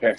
Okay.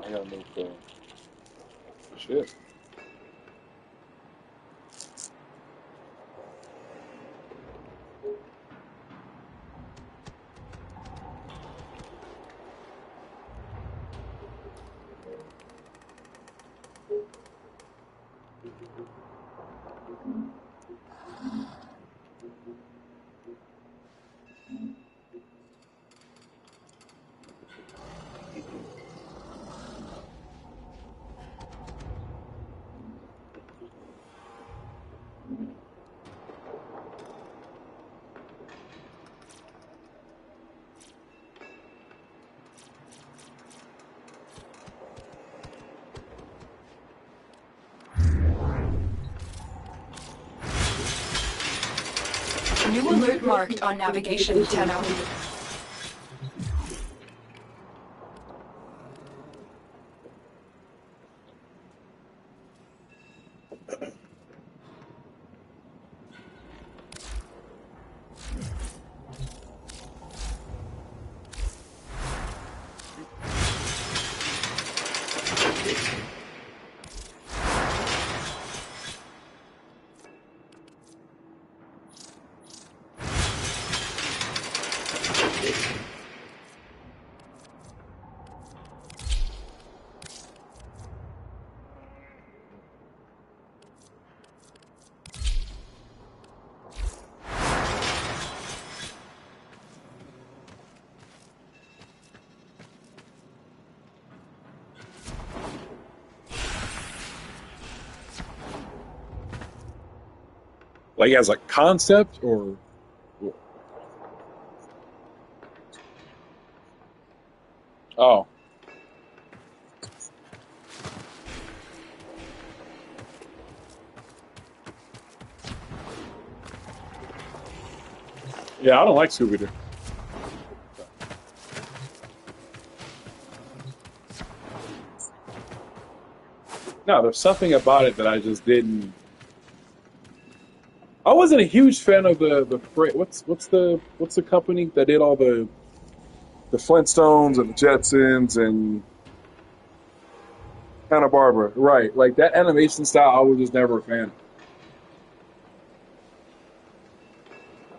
I gotta move the shit. New alert marked on navigation, Tenno. Like as a concept, or oh, yeah, I don't like Scooby Doo. No, there's something about it that I just didn't. I wasn't a huge fan of what's the company that did all the Flintstones and the Jetsons and Hanna Barbera, right? Like that animation style, I was just never a fan.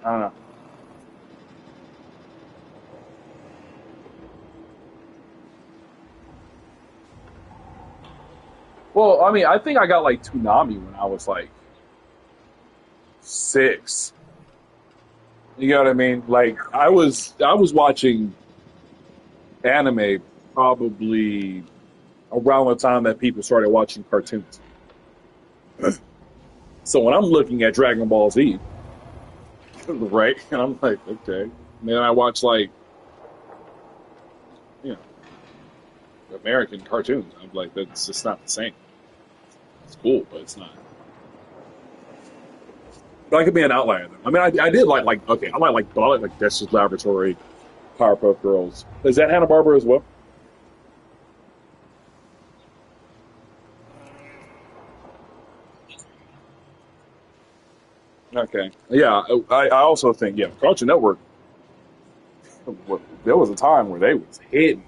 I don't know. Well, I mean, I think I got like Toonami when I was like 6. You know what I mean? Like I was watching anime probably around the time that people started watching cartoons. So when I'm looking at Dragon Ball Z, right, and I'm like, okay. And then I watch like you know American cartoons. I'm like, that's just not the same. It's cool, but it's not. But I could be an outlier though. I mean, I did like okay, I like Dexter's Laboratory, Powerpuff Girls. Is that Hanna Barbera as well? Okay. Yeah, I also think yeah, Cartoon Network. There was a time where they was hidden.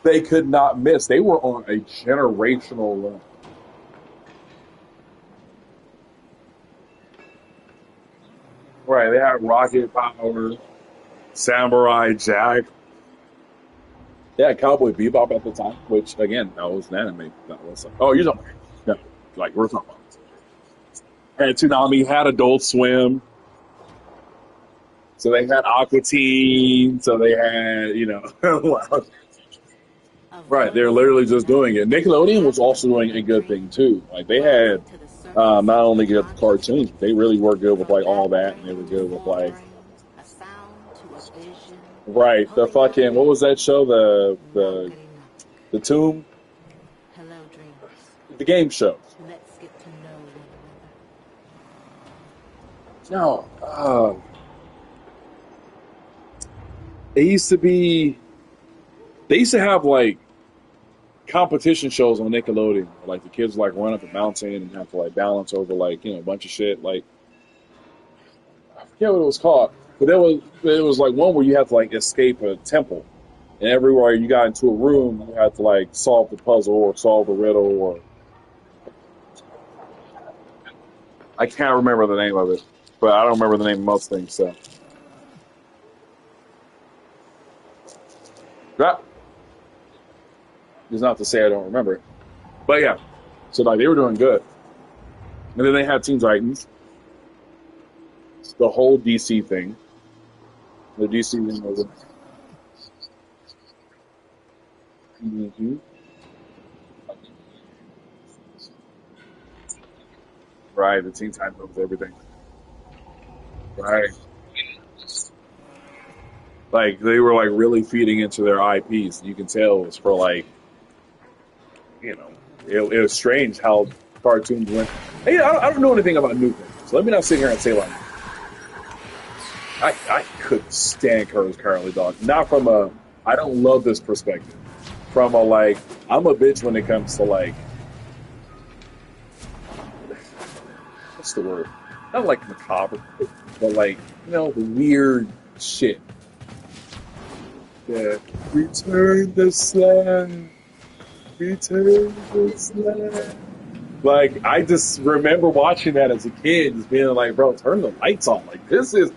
They could not miss. They were on a generational run. Right. They had Rocket Power, Samurai Jack. They had Cowboy Bebop at the time, which again, that was an anime. That was oh, you're talking no, like we're talking about. Had Toonami, had Adult Swim, so they had Aqua Teen, so they had right. They're literally just doing it. Nickelodeon was also doing a good thing too. Like they had not only good cartoons, but they really were good with like all that, and they were good with like right the fucking what was that show the Tomb the game show. No, it used to be. They used to have like competition shows on Nickelodeon. Like the kids like run up a mountain and have to like balance over like a bunch of shit. Like I forget what it was called, but there was like one where you had to like escape a temple, and everywhere you got into a room, you had to like solve the puzzle or solve the riddle. Or I can't remember the name of it, but I don't remember the name of most things. So that is not to say I don't remember it, but yeah. So like they were doing good, and then they had Teen Titans, the whole DC thing. The DC thing was hmm right. The Teen Titans was everything. Right. Like they were like really feeding into their IPs. You can tell it was for like you know it was strange how cartoons went. Hey, I don't know anything about new things, so let me not sit here and say like I couldn't stand Curtis Curly dog. Not from a I don't love this perspective. From a like I'm a bitch when it comes to like what's the word? Not like macabre, but like the weird shit. Yeah. Return the slab. Return the slab. Like I just remember watching that as a kid, just being like, "Bro, turn the lights on." Like this is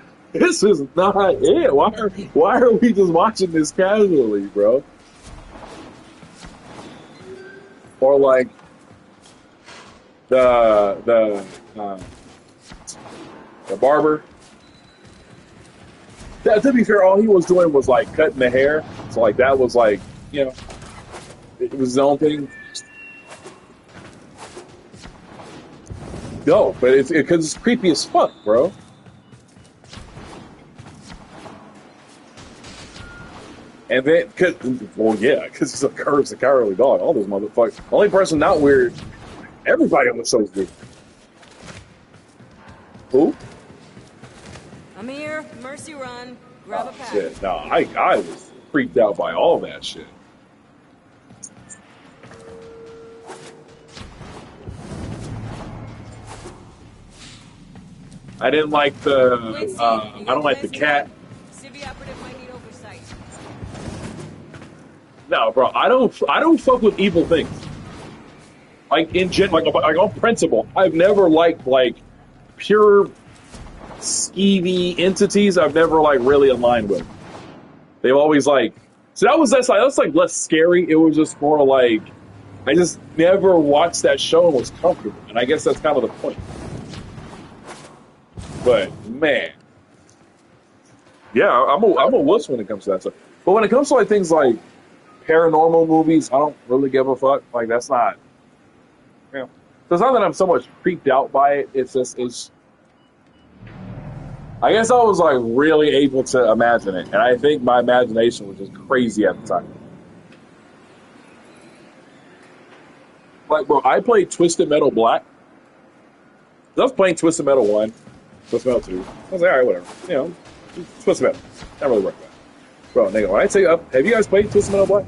not it. Why are we just watching this casually, bro? Or like the barber. To be fair, all he was doing was like cutting the hair. So like that was like you know it was his own thing. No, but it's because it's creepy as fuck, bro. And then, well, yeah, because he's a cowardly dog. All those motherfuckers. The only person not weird, everybody on the show is weird. Who? Amir, Mercy Run, grab a pack. Shit. No, I was freaked out by all that shit. I didn't like I don't like the cat. Civvy operative might need oversight. No, bro, I don't fuck with evil things. Like like on principle, I've never liked like pure skeevy entities. I've never like really aligned with. They've always like so that's like less scary. It was just more like I just never watched that show and was comfortable, and I guess that's kind of the point. But man, yeah, I'm a wuss when it comes to that stuff. But when it comes to like things like paranormal movies, I don't really give a fuck. Like that's not, you know, so it's not that I'm so much creeped out by it. It's just I guess I was like really able to imagine it, and I think my imagination was just crazy at the time. Like, bro, I played Twisted Metal Black. I was playing Twisted Metal 1, Twisted Metal 2. I was like, all right, whatever. You know, Twisted Metal. Not really worth that. Bro, nigga, when I take up, have you guys played Twisted Metal Black?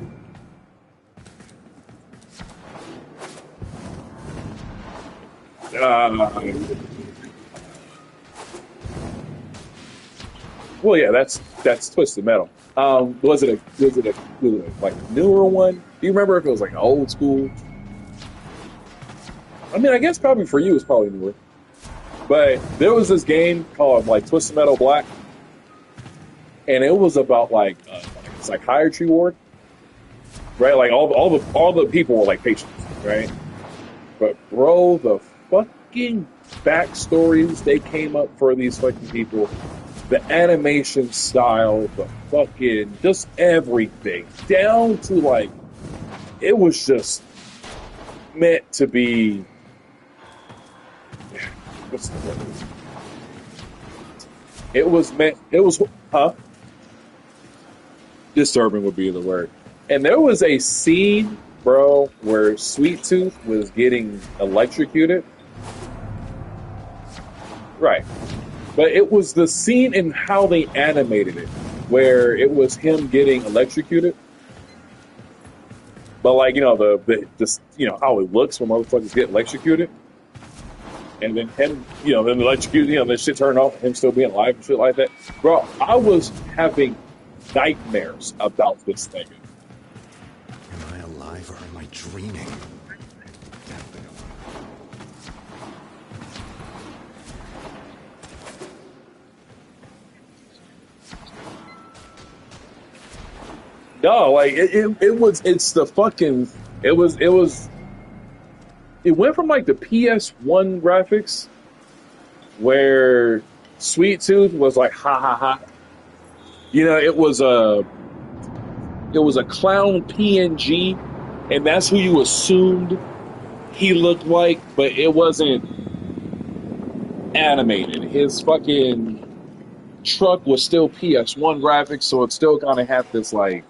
Well, yeah, that's Twisted Metal. Was it a like newer one? Do you remember if it was like an old school? I mean, I guess probably for you it's probably newer. But there was this game called like Twisted Metal Black, and it was about like a psychiatry ward, right? Like all the people were like patients, right? But bro, the fucking backstories they came up for these fucking people, the animation style, the fucking just everything, down to like it was just meant to be. What's the word? It was meant. It was, huh? Disturbing would be the word. And there was a scene, bro, where Sweet Tooth was getting electrocuted. Right. But it was the scene and how they animated it, where it was him getting electrocuted. But like, you know, the you know how it looks when motherfuckers get electrocuted. And then him, you know, then electrocuted, you know, then shit turned off, him still being alive and shit like that. Bro, I was having nightmares about this thing. Am I alive or am I dreaming? No, like it went from like the PS1 graphics where Sweet Tooth was like ha ha ha. You know, it was a clown PNG, and that's who you assumed he looked like, but it wasn't animated. His fucking truck was still PS1 graphics, so it still kind of had this like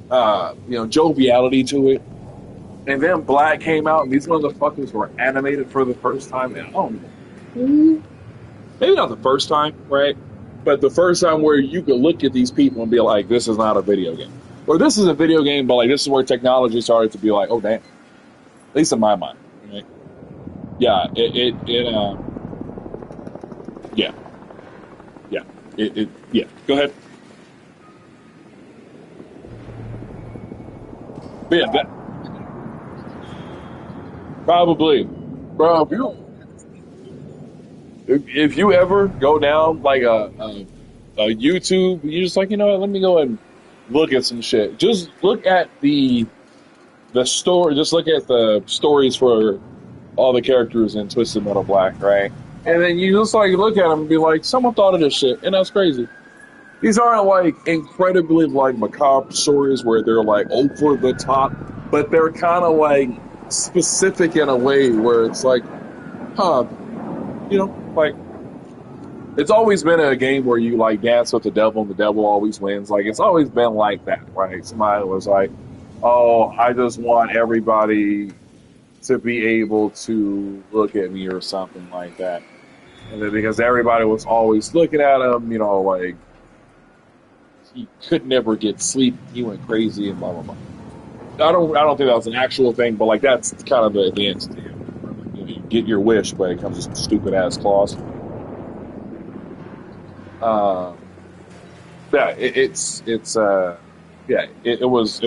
you know, joviality to it. And then Black came out, and these motherfuckers were animated for the first time. And maybe not the first time, right? But the first time where you could look at these people and be like, this is not a video game. Or this is a video game, but like this is where technology started to be like, oh, damn. At least in my mind. Right? Yeah, yeah. Yeah. Go ahead. But yeah, probably, bro. If you ever go down like a YouTube, you're just like, you know what? Let me go and look at some shit. Just look at the story. Just look at the stories for all the characters in Twisted Metal Black, right? And then you just like look at them and be like, someone thought of this shit, and that's crazy. These aren't like incredibly like macabre stories where they're like over the top, but they're kind of like specific in a way where it's like, uh, like it's always been a game where you like dance with the devil and the devil always wins. Like it's always been like that, right? Somebody was like, "Oh, I just want everybody to be able to look at me or something like that," and then because everybody was always looking at him, like he could never get sleep. He went crazy and blah blah blah. I don't think that was an actual thing, but like that's kind of the end. You get your wish, but it comes with stupid ass clause. Uh, yeah, it was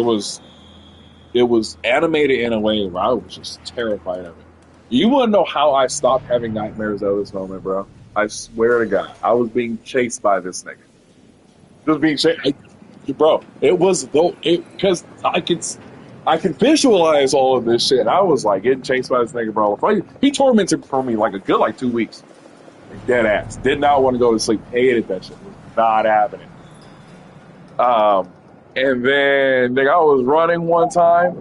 animated in a way where I was just terrified of it. You want to know how I stopped having nightmares at this moment, bro? I swear to God, I was being chased by this nigga. Just being chased, bro. It was though it because I can visualize all of this shit. I was like getting chased by this nigga, bro. He tormented for me like a good 2 weeks. Like, dead ass. Did not want to go to sleep. Hated that shit. Was not happening. And then I was running one time,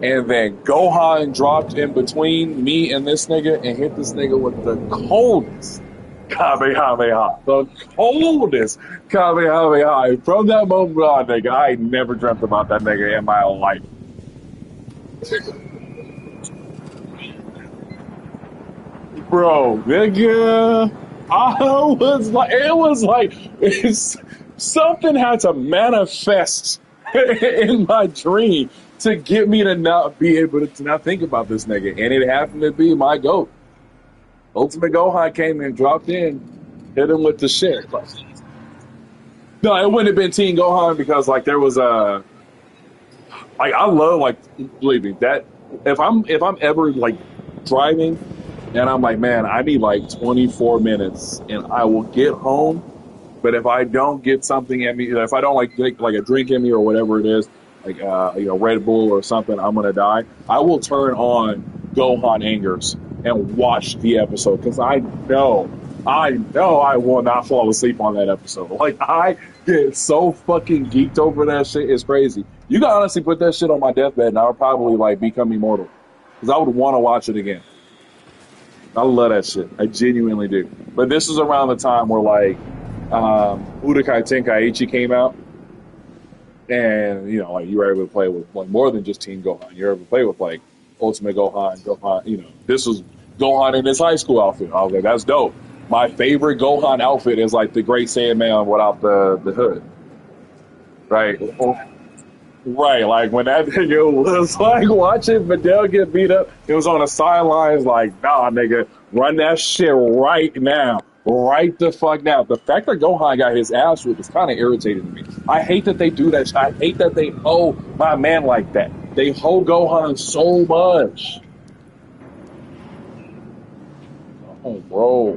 and then Gohan dropped in between me and this nigga and hit this nigga with the coldest Kamehameha. The coldest Kamehameha. And from that moment on, nigga, I never dreamt about that nigga in my life. Bro, nigga, something had to manifest in my dream to get me to not be able to not think about this nigga. And it happened to be my GOAT. Ultimate Gohan came and dropped in, hit him with the shit. No, it wouldn't have been Teen Gohan because there was I love believe me that if I'm ever driving and I'm like, man, I need 24 minutes and I will get home. But if I don't get something at me, if I don't take a drink in me or whatever it is, Red Bull or something, I'm gonna die. I will turn on Gohan Angers and watch the episode because I know I will not fall asleep on that episode. I get so fucking geeked over that shit. It's crazy. You can honestly put that shit on my deathbed and I would probably become immortal because I would want to watch it again. I love that shit. I genuinely do. But this is around the time where Budokai Tenkaichi came out, and you were able to play with more than just Teen Gohan. You were able to play with Ultimate Gohan. This was Gohan in his high school outfit. I was like, that's dope. My favorite Gohan outfit is the Great Saiyan Man without the hood. Right? Right, when that nigga was watching Videl get beat up, it was on the sidelines nah, nigga, run that shit right now. Right the fuck now. The fact that Gohan got his ass whipped is kind of irritating to me. I hate that they do that. I hate that they hoe my man like that. They hoe Gohan so much. Oh, bro,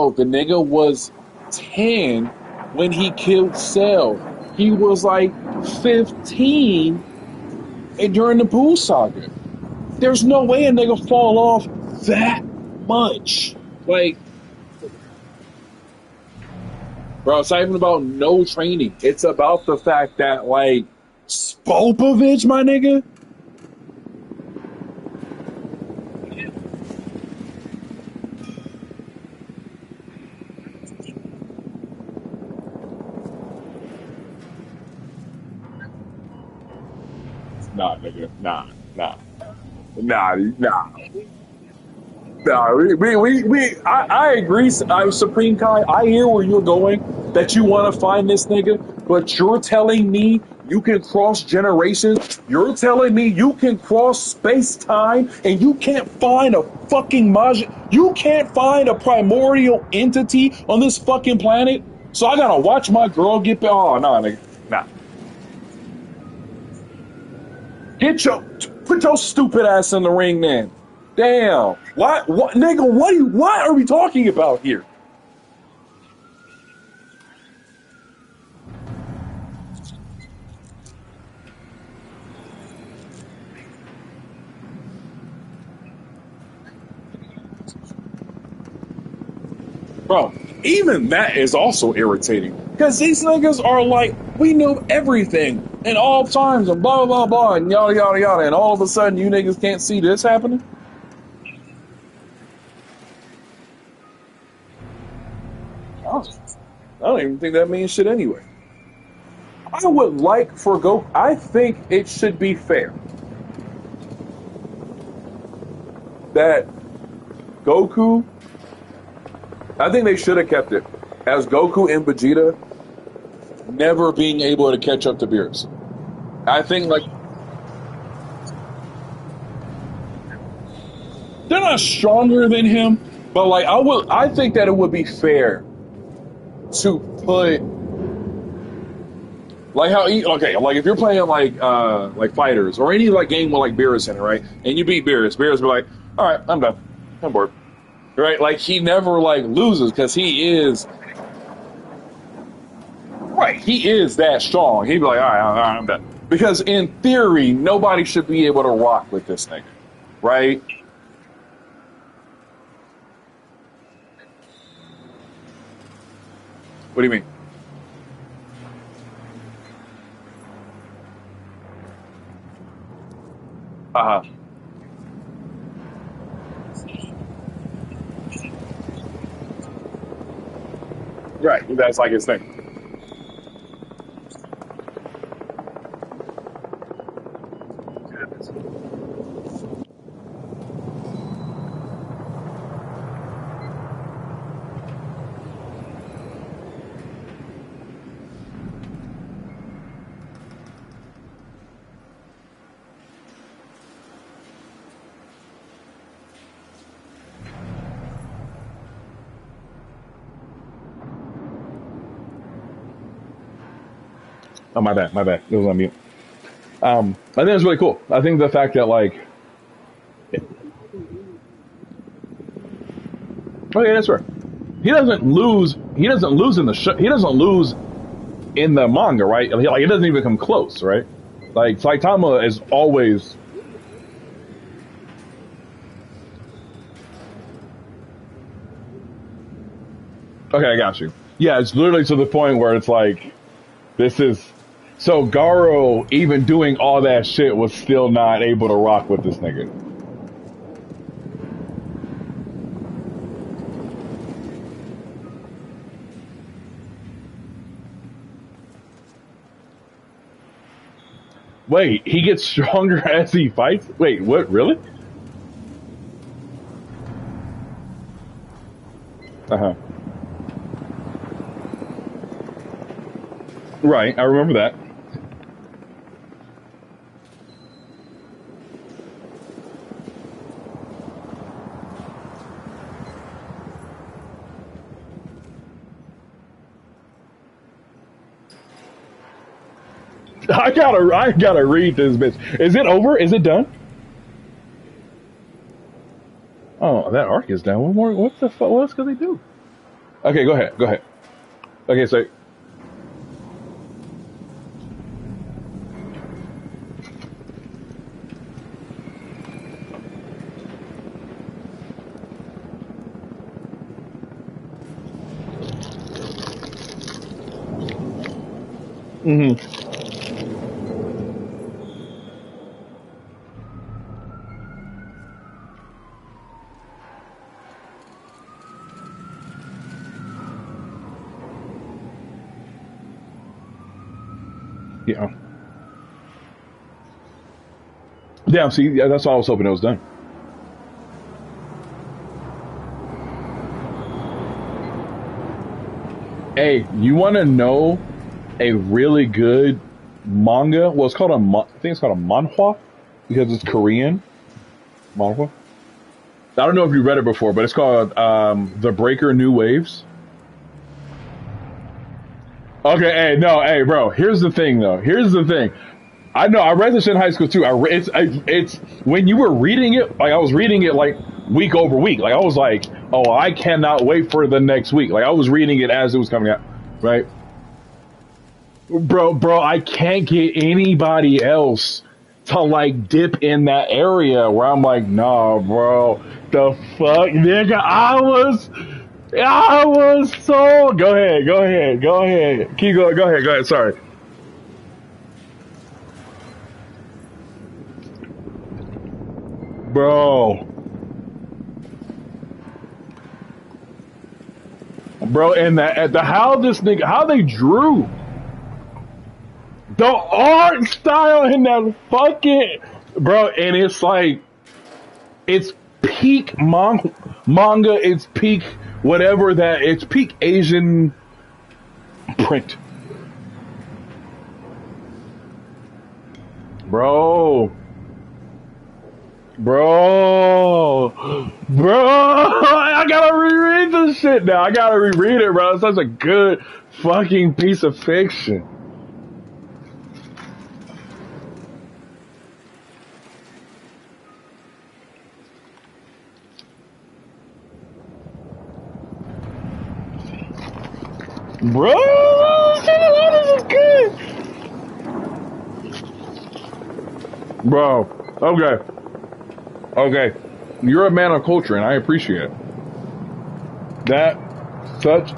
the nigga was 10 when he killed Cell. He was 15 during the Buu Saga. There's no way a nigga fall off that much. Bro, it's not even about no training. It's about the fact that, Spopovich, my nigga. Nah, nigga. Nah. I agree, Supreme Kai. I hear where you're going, that you want to find this nigga, but you're telling me you can cross generations? You're telling me you can cross space-time and you can't find a fucking you can't find a primordial entity on this fucking planet? So I gotta watch my girl get... Oh, nah, nigga. Nah. Put your stupid ass in the ring, then. Damn. What, nigga, what are we talking about here? Bro, even that is also irritating. Because these niggas are we know everything in all times and blah, blah, blah, and yada, yada, yada. And all of a sudden, you niggas can't see this happening? I don't even think that means shit anyway. I would like for Goku. I think it should be fair that Goku. I think they should have kept it as Goku and Vegeta never being able to catch up to Beerus. I think like they're not stronger than him, but like I think that it would be fair to put like how okay, like if you're playing like fighters or any like game with like Beerus in it, right? And you beat Beerus be like, all right, I'm done, I'm bored, right? Like he never like loses because he is right. He is that strong. He'd be like, all right, I'm done. Because in theory, nobody should be able to rock with this nigga, right? What do you mean? Uh huh. Right. That's like his thing. Oh, my bad, my bad. It was on mute. I think it's really cool. I think the fact that like, okay, that's fair. He doesn't lose. He doesn't lose in the he doesn't lose in the manga, right? Like it doesn't even come close, right? Like Saitama is always. Okay, I got you. Yeah, it's literally to the point where it's like, this is. So Garo, even doing all that shit, was still not able to rock with this nigga. Wait, he gets stronger as he fights? Wait, what? Really? Uh huh. Right, I remember that. I gotta read this bitch. Is it over? Is it done? Oh, that arc is done. What more? What the fuck? What else could they do? Okay, go ahead. Go ahead. Okay, so. Mm-hmm. Yeah. Yeah. See, yeah, that's all I was hoping it was done. Hey, you want to know a really good manga? Well, it's called I think it's called a manhwa because it's Korean. Manhwa. I don't know if you read it before, but it's called The Breaker New Waves. Okay, hey, no, hey, bro. Here's the thing, though. Here's the thing. I know I read this in high school too. It's when you were reading it, like I was reading it like week over week. Like I was like, oh, I cannot wait for the next week. Like I was reading it as it was coming out, right? Bro, I can't get anybody else to like dip in that area where I'm like, nah, bro, the fuck, nigga, I was so. Go ahead, keep going, go ahead. Sorry, bro. bro. And the how this nigga, how they drew the art style in that fucking, bro, and it's like it's peak manga. It's peak whatever that. It's peak Asian print, bro. I gotta reread this shit now. I gotta reread it, bro. It's such a good fucking piece of fiction. Bro, this is good. Bro, okay. Okay. You're a man of culture, and I appreciate it. That, such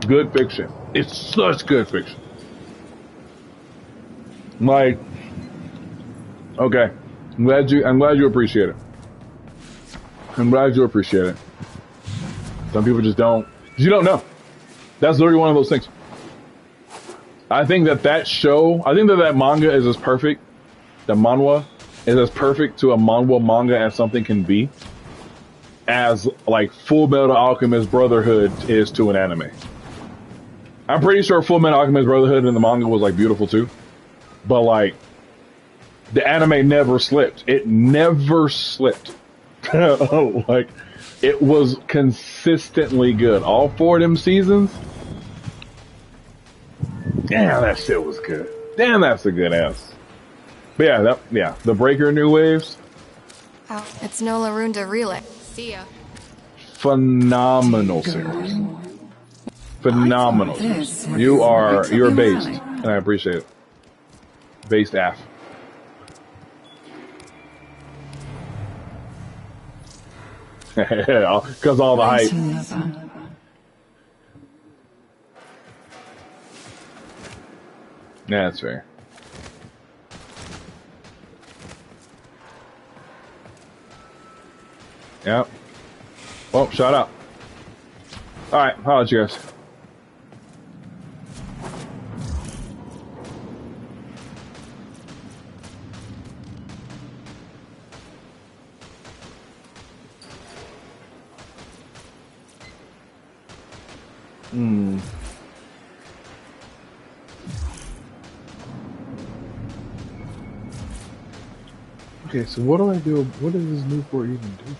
good fiction. It's such good fiction. Like, okay. I'm glad you appreciate it. I'm glad you appreciate it. Some people just don't. You don't know. That's literally one of those things. I think that show, I think that manga is as perfect, the manhwa is as perfect to a manhwa manga as something can be, as like Full Metal Alchemist Brotherhood is to an anime. I'm pretty sure Full Metal Alchemist Brotherhood in the manga was like beautiful too, but like the anime never slipped. It never slipped. Like it was consistently good. All 4 of them seasons. Damn, that shit was good. Damn, that's a good ass. But yeah, the Breaker New Waves. Oh, it's no Larunda Relay. See ya. Phenomenal series. Phenomenal series. You're based, and I appreciate it. Based AF. Because all the hype. Yeah, that's fair. Yep. Well, shut up. Alright, I'll let you guys. Okay, so what do I do? What does this new port even do?